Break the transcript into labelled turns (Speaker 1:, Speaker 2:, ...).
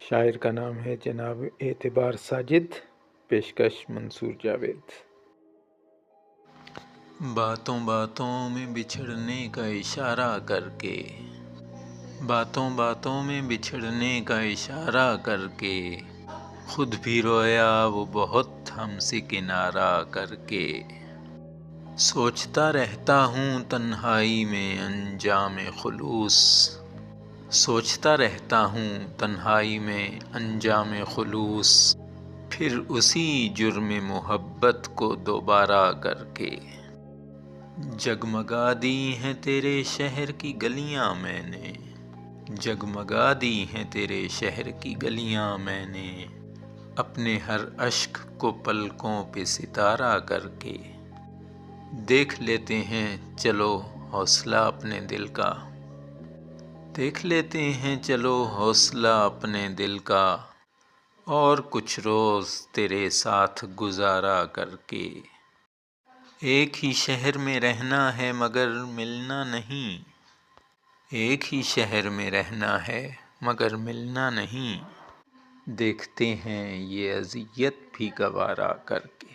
Speaker 1: شاعر کا نام ہے جناب اعتبار ساجد، پیشکش منصور جاوید۔
Speaker 2: باتوں باتوں میں بچھڑنے کا اشارہ کر کے، باتوں باتوں میں بچھڑنے کا اشارہ کر کے، خود بھی رویا وہ بہت ہم سے کنارہ کر کے۔ سوچتا رہتا ہوں تنہائی میں انجام خلوص، سوچتا رہتا ہوں تنہائی میں انجام خلوص، پھر اسی جرم محبت کو دوبارہ کر کے۔ جگمگا دی ہیں تیرے شہر کی گلیاں میں نے، جگمگا دی ہیں تیرے شہر کی گلیاں میں نے، اپنے ہر اشک کو پلکوں پہ ستارہ کر کے۔ دیکھ لیتے ہیں چلو حوصلہ اپنے دل کا، دیکھ لیتے ہیں چلو حوصلہ اپنے دل کا، اور کچھ روز تیرے ساتھ گزارا کر کے۔ ایک ہی شہر میں رہنا ہے مگر ملنا نہیں، ایک ہی شہر میں رہنا ہے مگر ملنا نہیں، دیکھتے ہیں یہ اذیت بھی گوارا کر کے۔